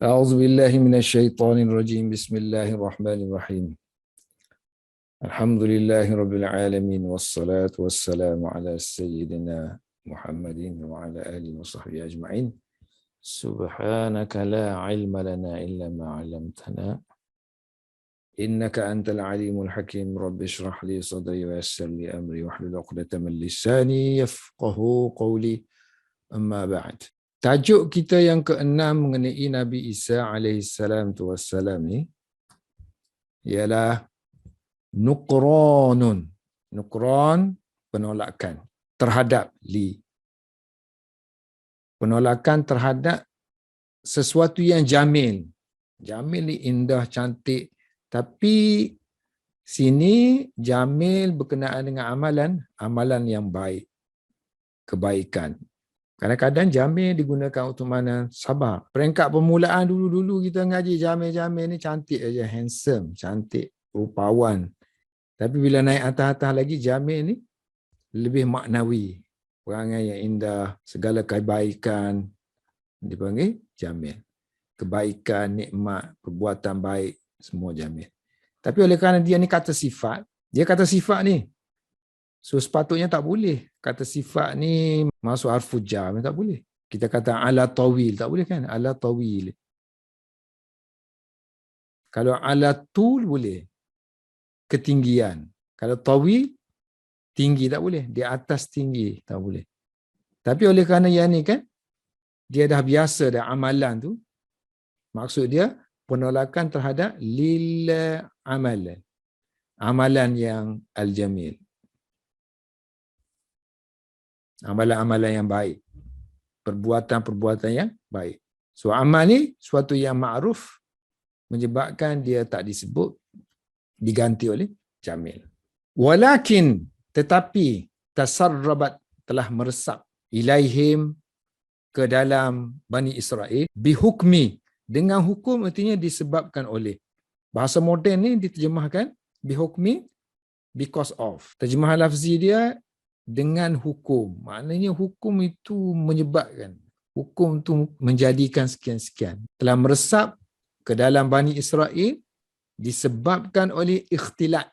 أعوذ بالله من الشيطان الرجيم بسم الله الرحمن الرحيم الحمد لله رب العالمين والصلاة والسلام على سيدنا محمد وعلى آله وصحبه أجمعين سبحانك لا علم لنا إلا ما علمتنا إنك أنت العليم الحكيم رب اشرح لي صدري ويسر لي أمري واحلل عقدة من لساني يفقه قولي أما بعد. Tajuk kita yang keenam mengenai Nabi Isa alaihissalam tu wassalam ni ialah Nuqranun. Nuqran, penolakan terhadap li. Penolakan terhadap sesuatu yang jamil. Jamil ni indah, cantik. Tapi sini jamil berkenaan dengan amalan yang baik. Kebaikan. Kadang-kadang jamil digunakan untuk mana? Sabar. Peringkat permulaan dulu-dulu kita ngaji jamil-jamil ni cantik aja, handsome, cantik, rupawan. Tapi bila naik atas-atas lagi jamil ni lebih maknawi. Perangai yang indah, segala kebaikan dipanggil jamil. Kebaikan, nikmat, perbuatan baik, semua jamil. Tapi oleh kerana dia ni kata sifat, dia kata sifat ni. So sepatutnya tak boleh. Kata sifat ni masuk harfu jar, tak boleh. Kita kata ala tawil, tak boleh kan? Ala tawil. Kalau ala tul boleh. Ketinggian. Kalau tawil, tinggi tak boleh. Di atas tinggi, tak boleh. Tapi oleh kerana yang ni kan, dia dah biasa dah amalan tu. Maksud dia, penolakan terhadap lil amalan. Amalan yang al-jamil. Amalan-amalan yang baik. Perbuatan-perbuatan yang baik. So amal ni suatu yang ma'ruf menyebabkan dia tak disebut, diganti oleh jamil. Walakin, tetapi tasarrabat telah meresap ilaihim ke dalam Bani Israel bihukmi, dengan hukum artinya disebabkan oleh. Bahasa moden ni diterjemahkan bihukmi, because of. Terjemahan lafzi dia dengan hukum. Maknanya hukum itu menyebabkan. Hukum itu menjadikan sekian-sekian. Telah meresap ke dalam Bani Israel disebabkan oleh ikhtilat,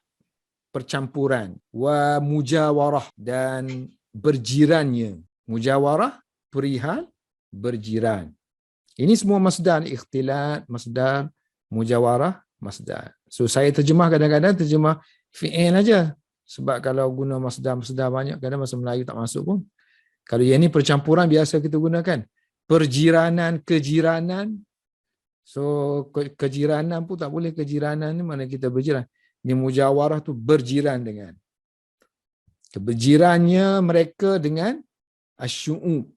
percampuran, wa mujawarah, dan berjirannya. Mujawarah, perihal, berjiran. Ini semua masdar, ikhtilat, masdar, mujawarah, masdar. So saya terjemah kadang-kadang terjemah fi'il aja. Sebab kalau guna masdar-masdar banyak, kadang bahasa Melayu tak masuk pun. Kalau yang ni percampuran biasa kita gunakan. Perjiranan, kejiranan. So kejiranan pun tak boleh. Kejiranan ni mana kita berjiran. Ni mujawarah tu berjiran dengan. Berjirannya mereka dengan asyu'ub.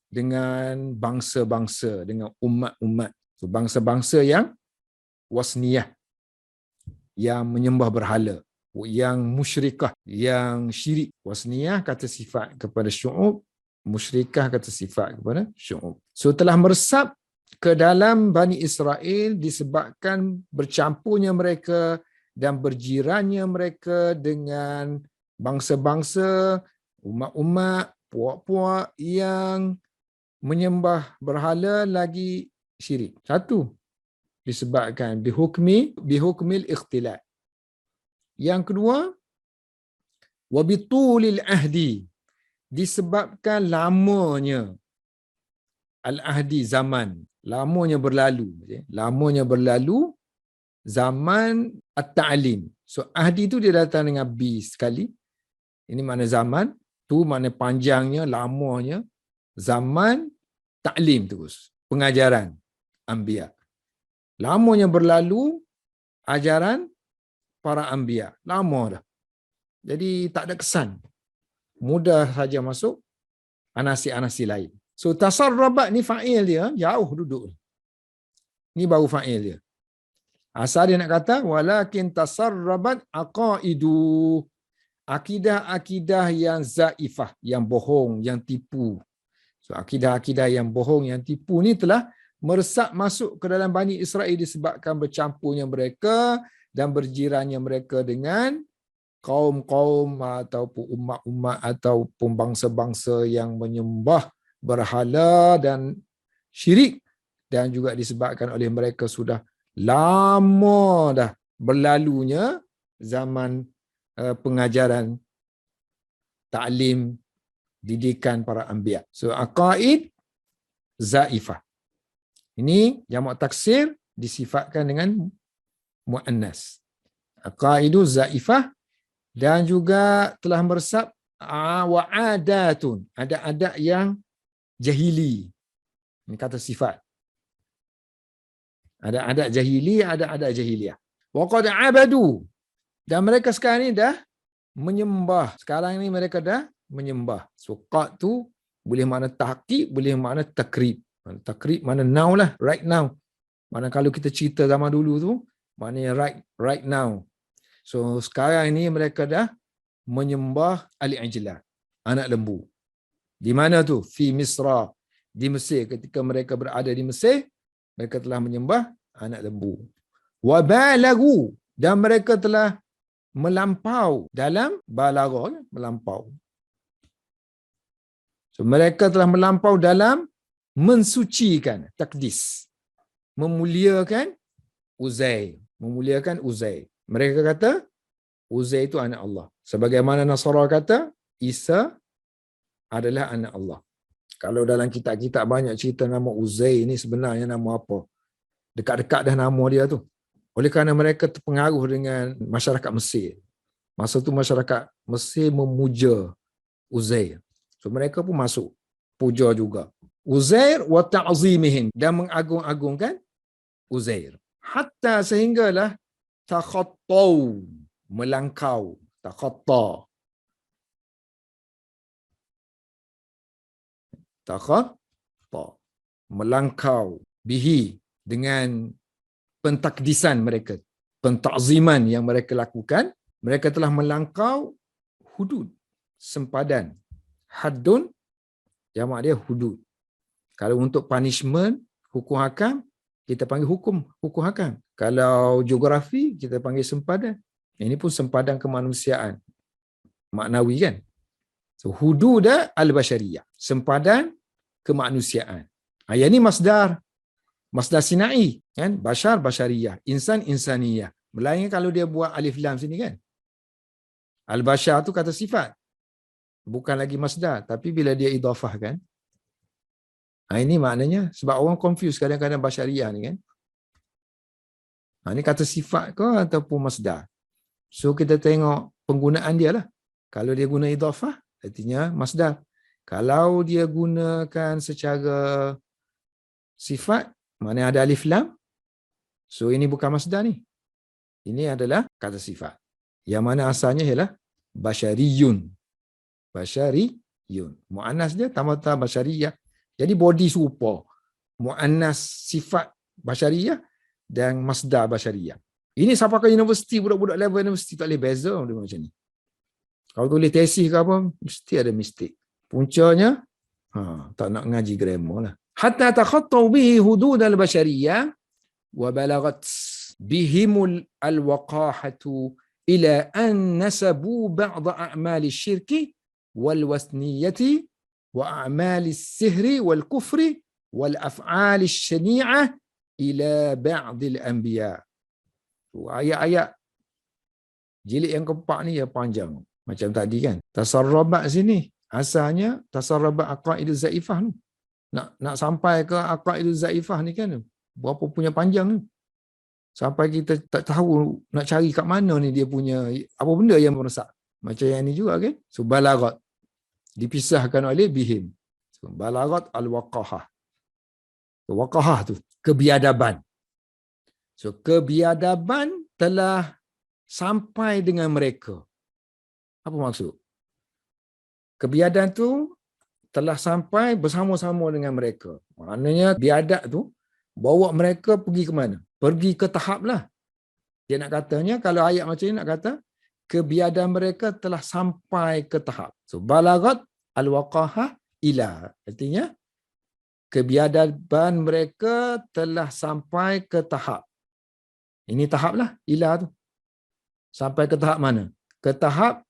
Dengan bangsa-bangsa. Dengan umat-umat. So bangsa-bangsa yang wasniyah. Yang menyembah berhala. Yang musyrikah, yang syirik. Wasniyah kata sifat kepada syu'ub, musyrikah kata sifat kepada syu'ub. So telah meresap ke dalam Bani Israel disebabkan bercampurnya mereka dan berjirannya mereka dengan bangsa-bangsa, umat-umat, puak-puak yang menyembah berhala lagi syirik. Satu, disebabkan bihukmil ikhtilat. Yang kedua, wabitulil ahdi, disebabkan lamanya al-ahdi, zaman, lamanya berlalu. Lamanya berlalu zaman at-ta'lim. So ahdi itu dia datang dengan bi sekali. Ini makna zaman, tu makna panjangnya, lamanya. Zaman ta'lim terus, pengajaran anbiya. Lamanya berlalu ajaran para anbiya. Lama dah. Jadi tak ada kesan. Mudah saja masuk anasi-anasi lain. So tasarrabat ni fa'il dia, jauh duduk. Ni baru fa'il dia. Asal dia nak kata, walakin tasarrabat aqaidu. Akidah-akidah yang zaifah, yang bohong, yang tipu. So akidah-akidah yang bohong, yang tipu ni telah meresap masuk ke dalam Bani Israel disebabkan bercampurnya mereka dan berjirannya mereka dengan kaum-kaum ataupun umat-umat ataupun bangsa-bangsa yang menyembah berhala dan syirik dan juga disebabkan oleh mereka sudah lama dah berlalunya zaman pengajaran taklim didikan para anbiya. So aqaid zaifah. Ini jamak taksir disifatkan dengan muannas. Aqaidu zaifah, dan juga telah meresap wa adatun, ada-ada yang jahili. Ini kata sifat. Ada adat jahili, ada adat jahiliah. Wa qad abadu, dan mereka sekarang ni dah menyembah. Sekarang ni mereka dah menyembah. So qad tu boleh makna tahqiq, boleh makna takrib. Takrib mana now lah, right now. Mana kalau kita cerita zaman dulu tu, maknanya right now. So sekarang ini mereka dah menyembah al-ijlah, anak lembu. Di mana tu? Fi Misra, di Mesir. Ketika mereka berada di Mesir, mereka telah menyembah anak lembu. Wa balagu, dan mereka telah melampau dalam balagha, melampau. So mereka telah melampau dalam mensucikan, takdis, memuliakan Uzair, memuliakan Uzair. Mereka kata Uzair itu anak Allah. Sebagaimana Nasara kata Isa adalah anak Allah. Kalau dalam kitab-kitab banyak cerita nama Uzair ni sebenarnya nama apa? Dekat-dekat dah nama dia tu. Oleh kerana mereka terpengaruh dengan masyarakat Mesir. Masa tu masyarakat Mesir memuja Uzair. So mereka pun masuk puja juga Uzair wa ta'zimihim, dan mengagung-agungkan Uzair. Hatta sehinggalah takhattau, melangkau, takhatta. Takhatta, melangkau, bihi, dengan pentakdisan mereka, pentakziman yang mereka lakukan. Mereka telah melangkau hudud, sempadan. Haddun, jamak dia hudud. Kalau untuk punishment, hukum hakam, kita panggil hukum hakam. Kalau geografi, kita panggil sempadan. Ini pun sempadan kemanusiaan. Maknawi kan? So, hudud al-bashariyah. Sempadan kemanusiaan. Yang ini masdar. Masdar sinai. Kan? Bashar, bashariyah. Insan, insaniyah. Melainkan kalau dia buat alif lam sini kan? Al-bashar tu kata sifat. Bukan lagi masdar. Tapi bila dia idhafah kan? Ini maknanya, sebab orang confuse kadang-kadang bashariyah ni kan. Ini kata sifat ke ataupun masdar. So kita tengok penggunaan dia lah. Kalau dia guna idhafah, artinya masdar. Kalau dia gunakan secara sifat, maknanya ada alif lam, so ini bukan masdar ni. Ini adalah kata sifat. Yang mana asalnya ialah bashariyun. Bashariyun. Mu'annas dia tambah bashariyah. Jadi body serupa. Mu'annas sifat bashariyah dan masdar bashariyah. Ini sampai ke universiti, budak-budak level universiti tak boleh beza dia macam ni. Kalau tulis tesis ke apa, mesti ada mistik. Puncanya, tak nak ngaji grammar lah. Hatta takhattau bihi hudud al-bashariyah wa balagat bihimul al-waqahatu ila an nasabu ba'da a'mali syirki wal wasniyati wa a'mali sihri wal kufri wal af'ali syani'ah ila ba'dil anbiya. Ayat-ayat jilid yang keempat ni ya panjang. Macam tadi kan. Tasarrabat sini. Asalnya tasarrabat aqaidul zaifah ni. Nak sampai ke aqaidul zaifah ni kan. Berapa punya panjang ni. Sampai kita tak tahu nak cari kat mana ni dia punya, apa benda yang merosak. Macam yang ni juga kan. So balagat. Dipisahkan oleh bihim. So, balagat al-waqahah. Waqahah tu. Kebiadaban. So kebiadaban telah sampai dengan mereka. Apa maksud? Kebiadaban tu telah sampai bersama-sama dengan mereka. Maknanya biadab tu bawa mereka pergi ke mana? Pergi ke tahap lah. Dia nak katanya, kalau ayat macam ni nak kata, kebiadaban mereka telah sampai ke tahap. So balagat al-waqahah ila. Artinya, kebiadaban mereka telah sampai ke tahap. Ini tahap lah, ila tu. Sampai ke tahap mana? Ke tahap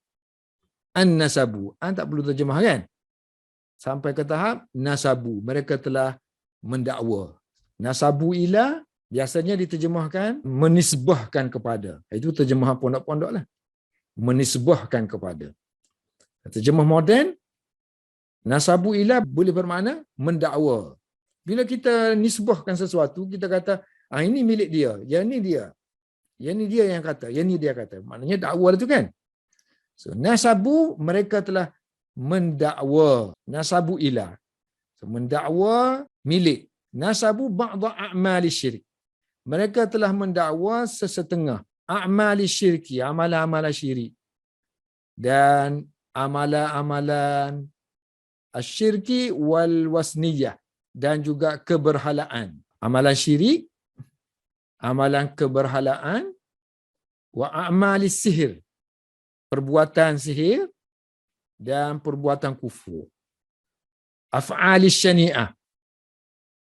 an-nasabu. Tak perlu terjemah kan? Sampai ke tahap nasabu. Mereka telah mendakwa. Nasabu ila biasanya diterjemahkan menisbahkan kepada. Itu terjemahan pondok-pondok lah. Menisbahkan kepada. Terjemah moden, nasabu ila boleh bermakna mendakwa. Bila kita nisbahkan sesuatu, kita kata, ini milik dia, yang ni dia. Yang ni dia yang kata, yang ni dia kata. Maknanya dakwa itu kan. So, nasabu mereka telah mendakwa. Nasabu ila. So, mendakwa milik. Nasabu ba'da a'mali syirik. Mereka telah mendakwa sesetengah a'mali syirki, amalan-amalan syirik. Dan amalan-amalan asyirki wal wasniyah. Dan juga keberhalaan. Amalan syirik, amalan keberhalaan, wa a'mali sihir. Perbuatan sihir dan perbuatan kufur. Af'ali syani'ah.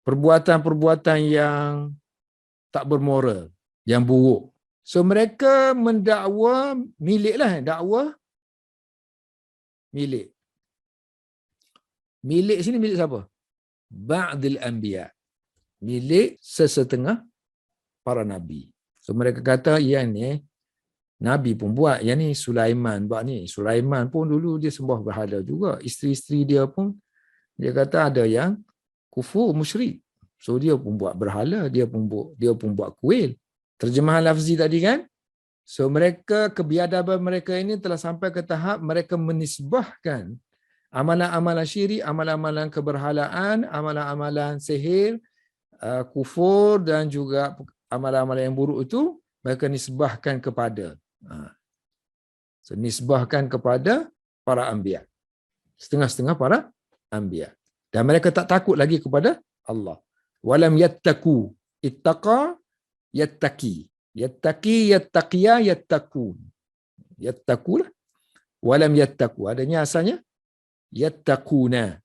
Perbuatan-perbuatan yang tak bermoral, yang buruk. So mereka mendakwa milik lah, dakwa milik. Milik sini milik siapa? Ba'dil anbiya. Milik sesetengah para nabi. So mereka kata, yang ni Nabi pun buat, yang ni Sulaiman buat ni. Sulaiman pun dulu dia sembah berhala juga. Isteri-isteri dia pun, dia kata ada yang kufur, musyrik. So dia pun buat berhala, dia pun buat kuil. Terjemahan lafzi tadi kan? So mereka, kebiadaban mereka ini telah sampai ke tahap mereka menisbahkan amalan-amalan syirik, amalan-amalan keberhalaan, amalan-amalan sihir, kufur dan juga amalan-amalan yang buruk itu mereka nisbahkan kepada. So, nisbahkan kepada para anbiya. Setengah-setengah para anbiya. Dan mereka tak takut lagi kepada Allah. Walam yattaku. Ittaqa yattaqi. Yattaqi, yattaqiya, yattaqun. Yattakulah. Walam yattaku. Adanya asalnya yattaquna.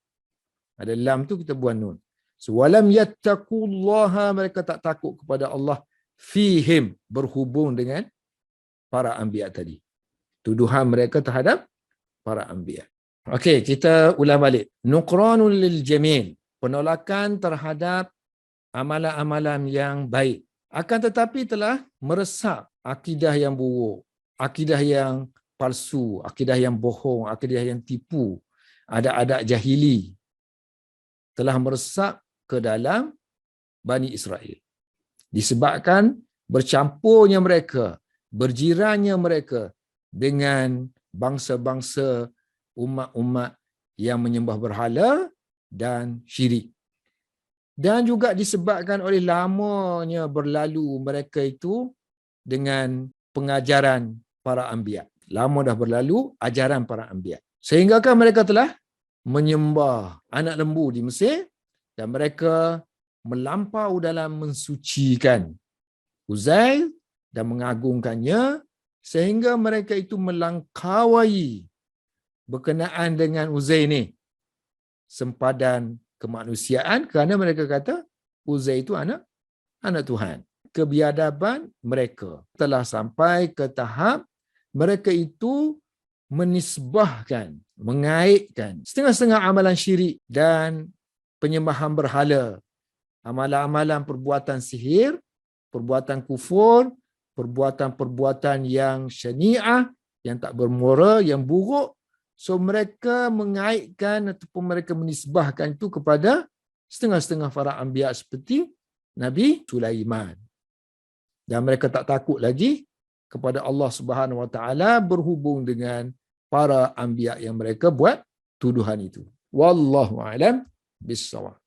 Ada lam tu kita buang nun. So, walam yattaqullaha, mereka tak takut kepada Allah fihim, berhubung dengan para anbiya tadi. Tuduhan mereka terhadap para anbiya. Okey, kita ulang balik. Nuqranul lil jamil, penolakan terhadap amalan-amalan yang baik. Akan tetapi telah meresap akidah yang buruk, akidah yang palsu, akidah yang bohong, akidah yang tipu, adat-adat jahili telah meresap ke dalam Bani Israel. Disebabkan bercampurnya mereka, berjirannya mereka dengan bangsa-bangsa umat-umat yang menyembah berhala dan syirik. Dan juga disebabkan oleh lamanya berlalu mereka itu dengan pengajaran para anbiya. Lama dah berlalu ajaran para anbiya. Sehinggakan mereka telah menyembah anak lembu di Mesir dan mereka melampau dalam mensucikan Uzair dan mengagungkannya sehingga mereka itu melangkawai berkenaan dengan Uzair ni sempadan kemanusiaan kerana mereka kata Uzair itu anak Tuhan. Kebiadaban mereka telah sampai ke tahap mereka itu menisbahkan, mengaitkan setengah-setengah amalan syirik dan penyembahan berhala, amalan-amalan perbuatan sihir, perbuatan kufur, perbuatan-perbuatan yang syani'ah, yang tak bermoral, yang buruk. So mereka mengaitkan ataupun mereka menisbahkan itu kepada setengah-setengah para anbiya seperti Nabi Sulaiman. Dan mereka tak takut lagi kepada Allah Subhanahu Wa Taala berhubung dengan para anbiya yang mereka buat tuduhan itu. Wallahu a'lam bissawab.